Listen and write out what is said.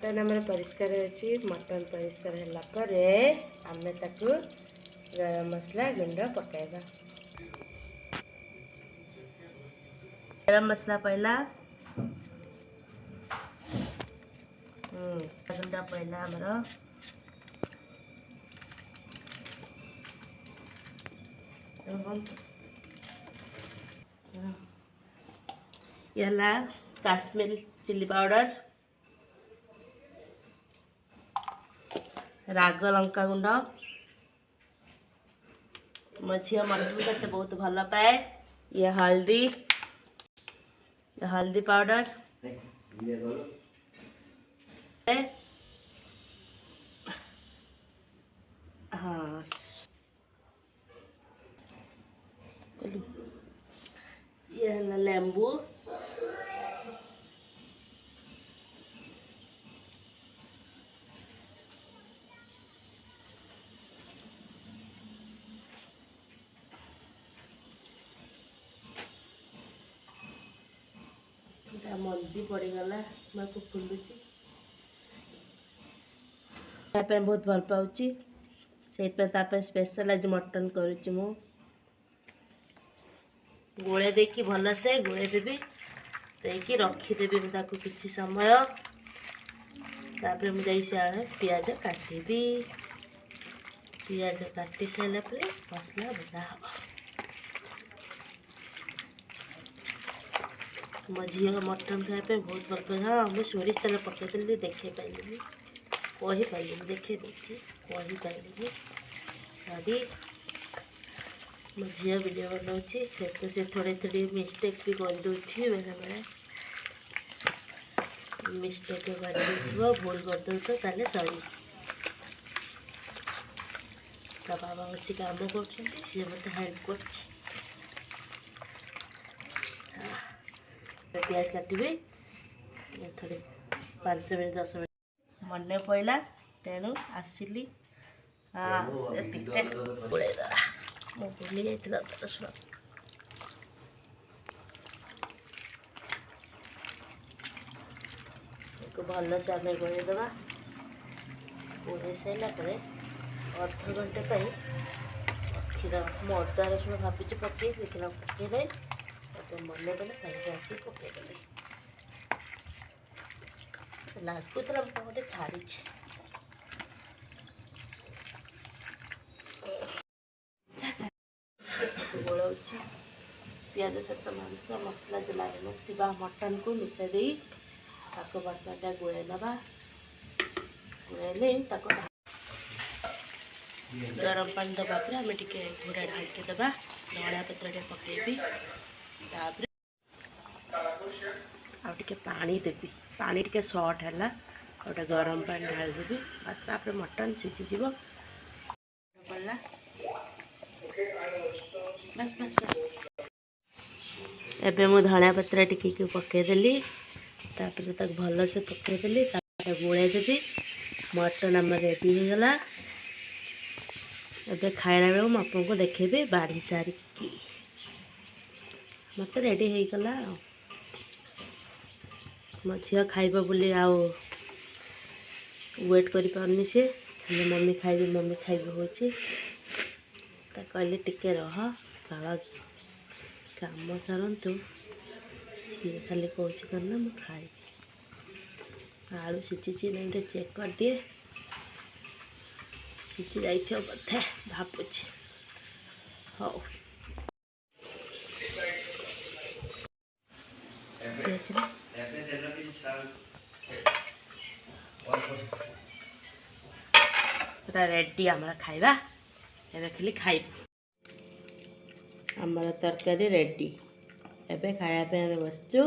Mutton आम परिष्कार अच्छी मटन परिष्कार है आम ताकू गरम मसला गुंड पकाइबा। गरम मसला पहला गुंड पहला आमर ये काश्मीरी चिली पाउडर राग लंका गुंड मो झी मटन करते बहुत भल पाए। ये हल्दी पाउडर हाँ ये है लेंबू मंजी पड़गला मैं फुलुची बहुत भल पाऊँगी से स्पेशल आज मटन करुच्ची मु गोले देखी भल से गोले देवी देकी रखीदेवी किसी समय तापर मुझे पियाज काटबी पियाज काटी सारा मसला भजा हम मो झी मटन खायापे बहुत भल पाए। हाँ मुझे सोरिष तेल पकईदी देखे पाइली कही पाइली देखे देखी कही पाइली सॉरी मो झी वीडियो बनाऊँगी से थोड़े थोड़ी मिस्टेक भी करदे बेले बेले मिस्टेक कर भूल करदे तो ताले सॉरी बाबा बस काम कर मत हेल्प कर प्याज काटबी थोड़े 5 मिनट 10 मिनट मन पड़ा तेणु आसिली भूली जाता रसुण भल से आम गोलेदे गोले सारापर अध घंटे रखीद मु अदा रसुण भावी पकई देखना पकईदे मन पड़े साइड आसी पकईदे लगुला गोटे छाड़ी गोलाऊँ पियाज सहित मांस मसला जो लगे मटन को मिसाई दे बर्तनटा गोड़े ना गोड़े गरम पानी दबापर आम टे घोड़ा ढांकी दबा धनिया पत्र पकईबी तापर आउटे पानी देवी पानी टे सर्ट है गोटे गरम पानी ढाल देवी बस तापर मटन सीझी पड़ा बस बस बस एबे मु धनिया पत्र टिके पकईदेली तापर भल से पकईदेली गोड़े देवी मटन आम रेडी हो गला। एबे खाइला बेलू मुझे आपको देखेबी बाढ़ी सारिकी मत रेडी हो गला मो झी खाइब बोली आउ वेट कर पारनी सी मम्मी खाइबी हो कहली टिके रह बाबा काम सारतु सी खाली कौच करना मैं खाइबी आलू सीझी ना चेक कर दिए सीझी जाइए बोधे भावुची हाँ पूरा रेडी आम खाइबा एबे खाली खाइबू आमर तरकारी रेडी एबे खाया पे बसचु।